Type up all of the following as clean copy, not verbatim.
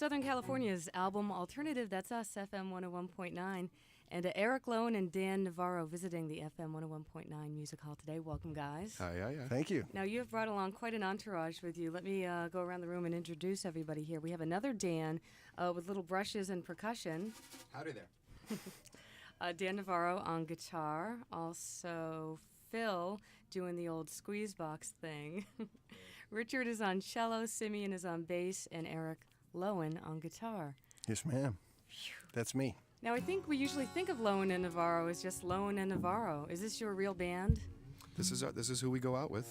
Southern California's album Alternative, that's us, FM 101.9. And Eric Lowen and Dan Navarro visiting the FM 101.9 Music Hall today. Welcome, guys. Hi. Thank you. Now, you have brought along quite an entourage with you. Let me go around the room and introduce everybody here. We have another Dan with little brushes and percussion. Howdy there. Dan Navarro on guitar. Also, Phil doing the old squeeze box thing. Richard is on cello, Simeon is on bass, and Eric Lowen on guitar. Yes, ma'am. That's me. Now, I think we usually think of Lowen and Navarro as just Lowen and Navarro. Is this your real band? This is who we go out with.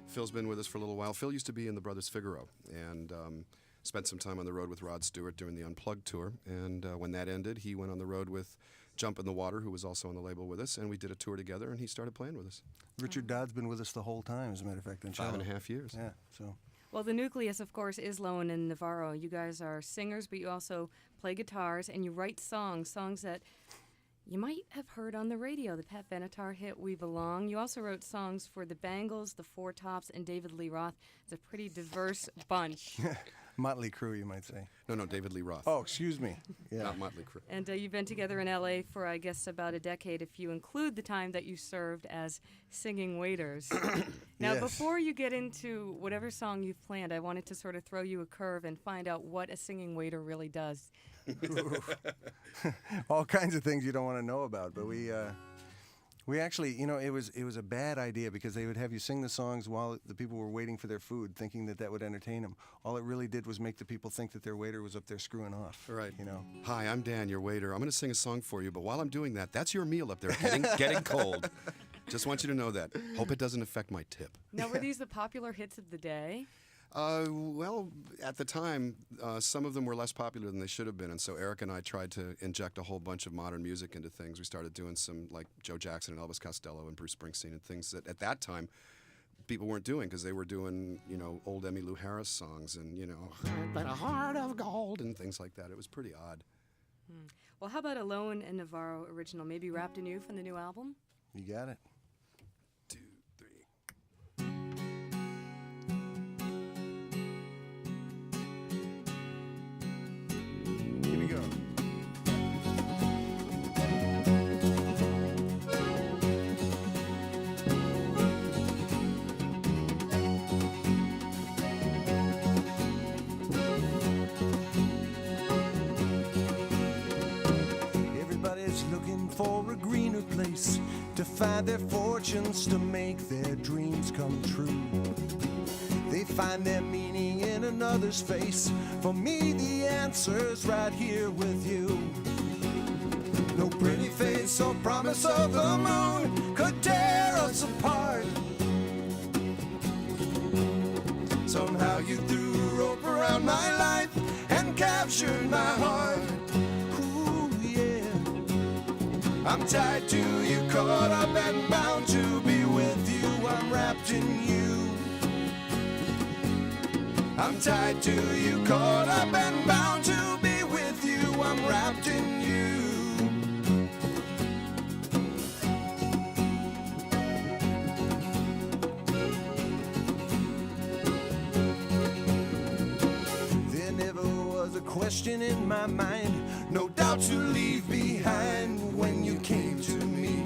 Phil's been with us for a little while. Phil used to be in the Brothers Figaro and spent some time on the road with Rod Stewart doing the Unplugged tour. And when that ended, he went on the road with Jump in the Water, who was also on the label with us, and we did a tour together, and he started playing with us. Richard Dodd's been with us the whole time, as a matter of fact, in cello. 5.5 years. Yeah, so... Well, the nucleus, of course, is Lowen and Navarro. You guys are singers, but you also play guitars, and you write songs that you might have heard on the radio, the Pat Benatar hit We Belong. You also wrote songs for the Bangles, the Four Tops, and David Lee Roth. It's a pretty diverse bunch. Motley Crue, you might say. No, David Lee Roth. Oh, excuse me. Yeah. Not Motley Crue. And you've been together in L.A. for, I guess, about a decade, if you include the time that you served as singing waiters. Now, Yes. Before you get into whatever song you've planned, I wanted to sort of throw you a curve and find out what a singing waiter really does. All kinds of things you don't want to know about, but we actually, it was a bad idea because they would have you sing the songs while the people were waiting for their food, thinking that would entertain them. All it really did was make the people think that their waiter was up there screwing off. Right. You Hi, I'm Dan, your waiter. I'm going to sing a song for you, but while I'm doing that, that's your meal up there getting cold. Just want you to know that. Hope it doesn't affect my tip. Now, were these the popular hits of the day? Well, at the time, some of them were less popular than they should have been, and so Eric and I tried to inject a whole bunch of modern music into things. We started doing some, like Joe Jackson and Elvis Costello and Bruce Springsteen and things that at that time people weren't doing because they were doing, old Emmylou Harris songs and, but a heart of gold and things like that. It was pretty odd. Well, how about a Lowen and Navarro original, maybe Wrapped Anew from the new album? You got it. 2, 3. Here we go. Everybody's looking for a greener place to find their fortunes, to make their dreams come true. They find their meaning in another's face. For me, the answer's right here with you. No pretty face or promise of the moon could tear us apart. Somehow you threw a rope around my life and captured my heart. Ooh, yeah. I'm tied to you, caught up and bound to be with you. I'm wrapped in you. I'm tied to you, caught up and bound to be with you. I'm wrapped in you. There never was a question in my mind, no doubt to leave behind when you came to me.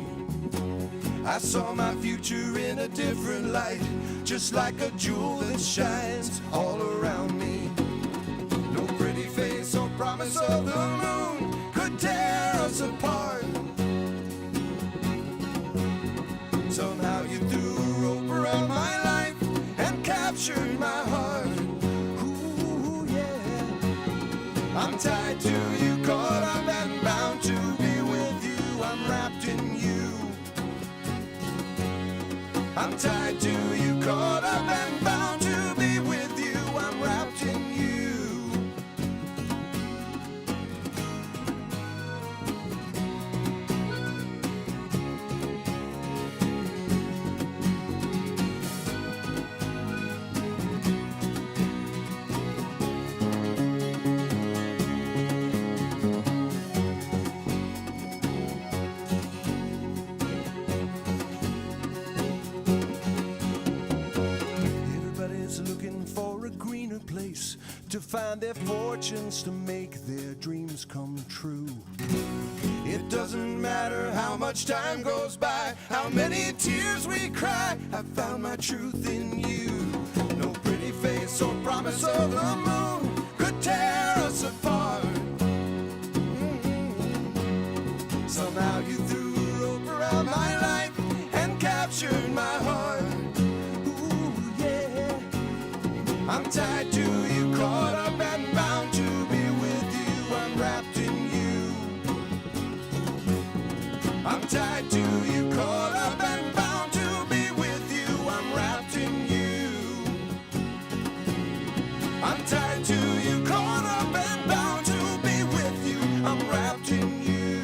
I saw my future in a different light, just like a jewel that shines all around me. No pretty face or promise of the moon could tear us apart. Somehow you threw a rope around my life and captured my heart. Ooh, yeah. I'm tied to you, caught up and bound to be with you. I'm wrapped in you. I'm tied to you, caught up and bound to be with you. I'm wrapped in you. to find their fortunes, to make their dreams come true. It doesn't matter how much time goes by, how many tears we cry, I found my truth in you. No pretty face or promise of the moon could tear us apart. Somehow you threw a rope around my life and captured my heart. Ooh, yeah. I'm tied to you, caught up and bound to be with you. I'm wrapped in you. I'm tied to you, caught up and bound to be with you. I'm wrapped in you. I'm tied to you, caught up and bound to be with you. I'm wrapped in you.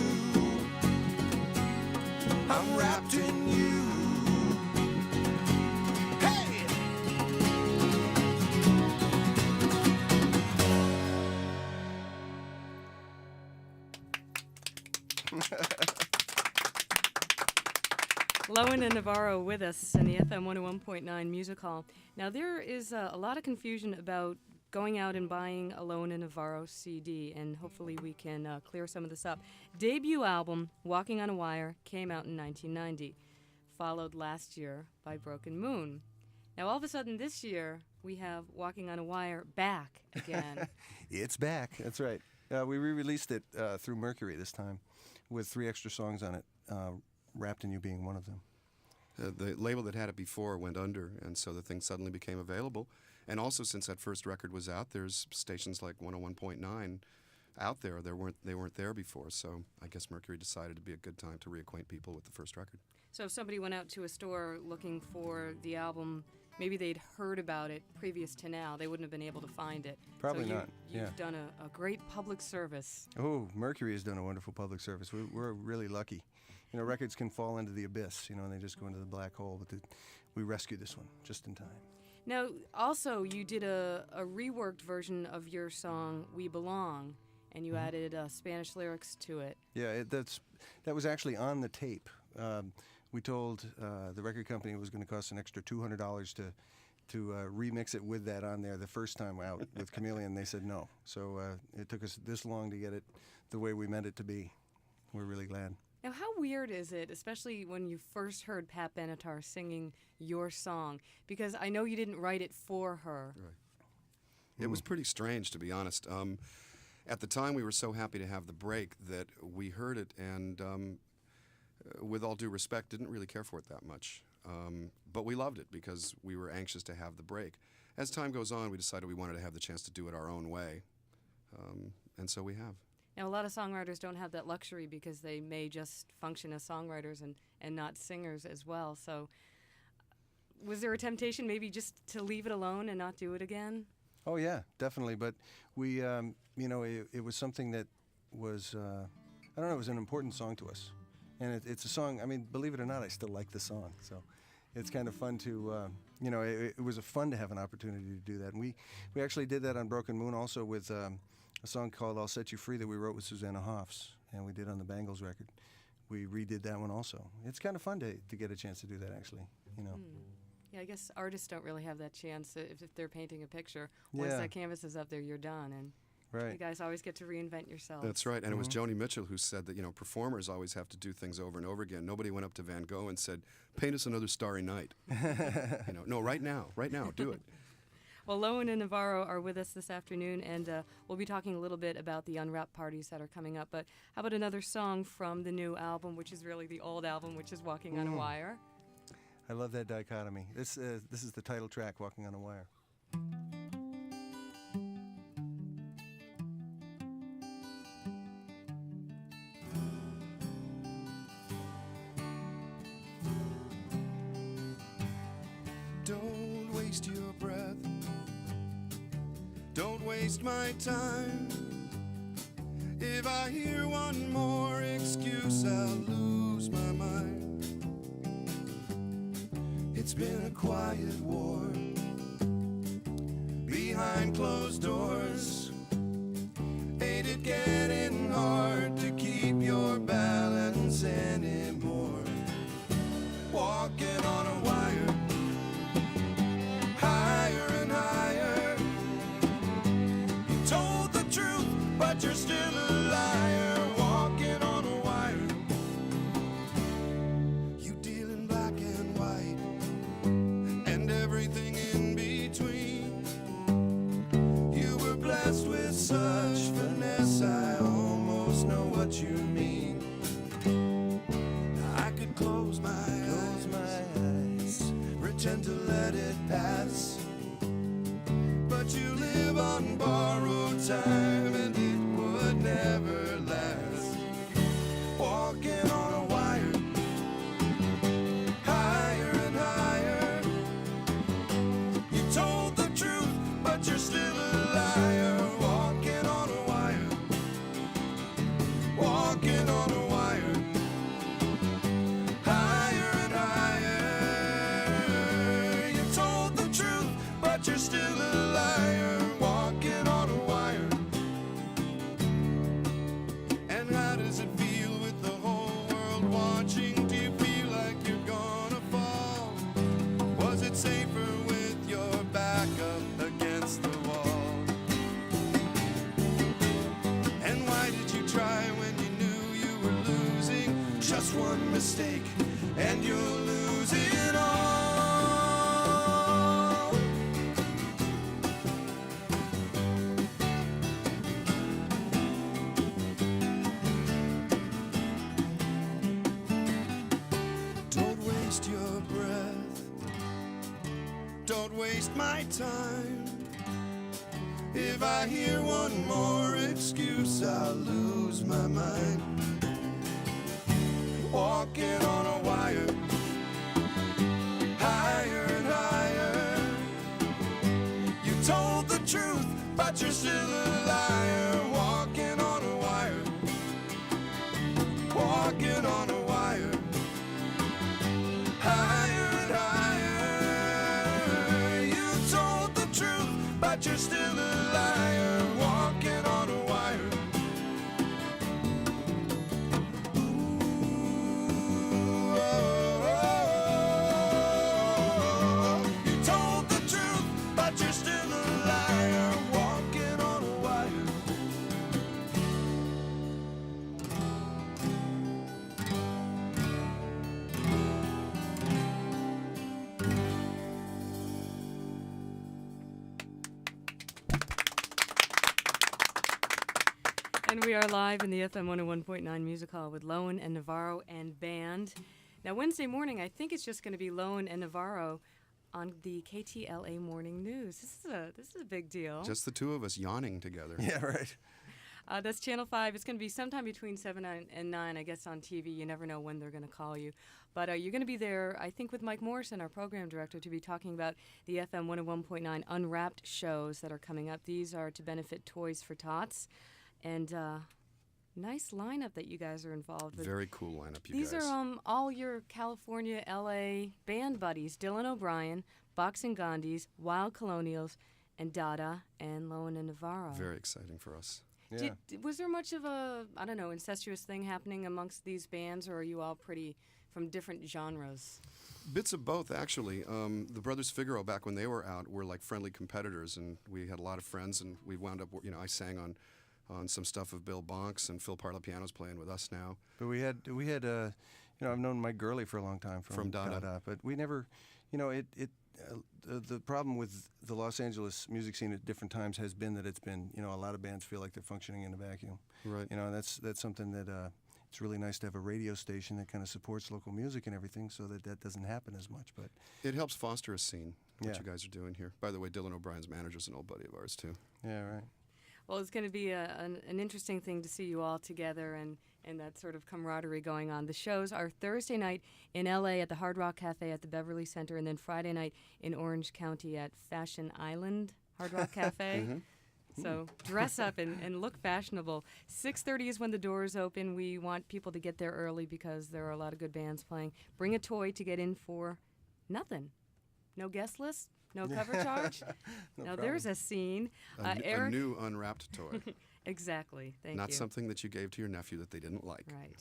I'm wrapped in you. Hey! Lowen and Navarro with us in the FM 101.9 Music Hall. Now, there is a lot of confusion about going out and buying a Lowen and Navarro CD, and hopefully we can clear some of this up. Debut album, Walking on a Wire, came out in 1990, followed last year by Broken Moon. Now, all of a sudden this year, we have Walking on a Wire back again. It's back. That's right. We re-released it through Mercury this time with 3 extra songs on it, Wrapped in You being one of them. The label that had it before went under, and so the thing suddenly became available. And also, since that first record was out, there's stations like 101.9 out there. They weren't there before, so I guess Mercury decided it'd be a good time to reacquaint people with the first record. So if somebody went out to a store looking for the album, maybe they'd heard about it previous to now. They wouldn't have been able to find it. Probably so not. You've done a great public service. Oh, Mercury has done a wonderful public service. We're really lucky. You know, records can fall into the abyss, and they just go into the black hole, but we rescued this one just in time. Now, also, you did a reworked version of your song, We Belong, and you added Spanish lyrics to it. Yeah, that was actually on the tape. We told the record company it was going to cost an extra $200 to remix it with that on there the first time out with Chameleon. They said no. So it took us this long to get it the way we meant it to be. We're really glad. Now, how weird is it, especially when you first heard Pat Benatar singing your song? Because I know you didn't write it for her. Right. It was pretty strange, to be honest. At the time, we were so happy to have the break that we heard it and, with all due respect, didn't really care for it that much. But we loved it because we were anxious to have the break. As time goes on, we decided we wanted to have the chance to do it our own way, and so we have. Now, a lot of songwriters don't have that luxury because they may just function as songwriters and not singers as well. So was there a temptation maybe just to leave it alone and not do it again? Oh, yeah, definitely. But we, it was something that was, I don't know, it was an important song to us. And it's a song, I mean, believe it or not, I still like the song. So it's kind of fun to, it was fun to have an opportunity to do that. And we actually did that on Broken Moon also with a song called I'll Set You Free that we wrote with Susanna Hoffs, and we did on the Bangles record. We redid that one also. It's kind of fun to get a chance to do that, actually, Yeah, I guess artists don't really have that chance if they're painting a picture. Once that canvas is up there, you're done, and right. You guys always get to reinvent yourselves. That's right, and it was Joni Mitchell who said that, performers always have to do things over and over again. Nobody went up to Van Gogh and said, paint us another starry night. No, right now, do it. Well, Lowen and Navarro are with us this afternoon, and we'll be talking a little bit about the unwrapped parties that are coming up. But how about another song from the new album, which is really the old album, which is Walking on a Wire? I love that dichotomy. This is the title track, Walking on a Wire. Don't waste your breath. Don't waste my time. If I hear one more excuse, I'll lose my mind. It's been a quiet war behind closed doors. Ain't it getting hard to keep your balance anymore? Walking on a wire, higher and higher. told the truth, but you're still a liar, walking on a wire. You deal in black and white, and everything in between. You were blessed with such finesse, I almost know what you mean. I could close my eyes, pretend to let it pass, but you live on borrowed time, and it would never last. Walking on a wire, higher and higher. You told the truth, but you're still a liar. Walking on a wire, walking on a wire, higher and higher. You told the truth, but you're still a liar, walking on a wire. And how does it feel with the whole world watching? Do you feel like you're gonna fall? Was it safer with your back up against the wall? And why did you try when you knew you were losing? Just one mistake and you'll lose it all. Don't waste your breath, don't waste my time. If I hear one more excuse, I'll lose my mind. Walking on a wire, higher and higher. You told the truth, but you're still a liar. Walking on a wire, walking on a wire, higher and higher. You told the truth, but you're still a liar. Walking on a wire. Ooh, oh, oh. You told the truth, but you're still a liar. Walking on a wire. And we are live in the FM 101.9 Music Hall with Lowen and Navarro and band. Now, Wednesday morning, I think it's just going to be Lowen and Navarro on the KTLA Morning News. This is a big deal. Just the two of us yawning together. Yeah, right. That's Channel 5. It's going to be sometime between 7 and 9, I guess, on TV. You never know when they're going to call you. But you're going to be there, I think, with Mike Morrison, our program director, to be talking about the FM 101.9 Unwrapped shows that are coming up. These are to benefit Toys for Tots. And nice lineup that you guys are involved with. Very cool lineup, you These guys. are all your California, LA band buddies: Dylan O'Brien, Boxing Gandhis, Wild Colonials, and Dada and Lowen and Navarro. Very exciting for us. Yeah. Was there much of a, I don't know, incestuous thing happening amongst these bands, or are you all pretty from different genres? Bits of both, actually. The Brothers Figaro, back when they were out, were like friendly competitors, and we had a lot of friends, and we wound up, I sang on some stuff of Bill Bonks, and Phil Parlapiano's playing with us now. But we had I've known Mike Gurley for a long time from Dada. But we never, the problem with the Los Angeles music scene at different times has been that it's been, a lot of bands feel like they're functioning in a vacuum. Right. That's something that it's really nice to have a radio station that kind of supports local music and everything, so that doesn't happen as much. But It helps foster a scene, what Yeah. you guys are doing here. By the way, Dylan O'Brien's manager's an old buddy of ours, too. yeah, right. Well, it's going to be an interesting thing to see you all together and that sort of camaraderie going on. The shows are Thursday night in L.A. at the Hard Rock Cafe at the Beverly Center, and then Friday night in Orange County at Fashion Island Hard Rock Cafe. So dress up and look fashionable. 6:30 is when the doors open. We want people to get there early because there are a lot of good bands playing. Bring a toy to get in for nothing. No guest list, no cover charge. Now there's a scene. A Eric, new unwrapped toy. exactly. Thank Not you. something that you gave to your nephew that they didn't like. Right.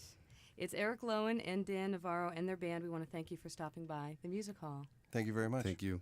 It's Eric Lowen and Dan Navarro and their band. We want to thank you for stopping by the Music Hall. Thank you very much. Thank you.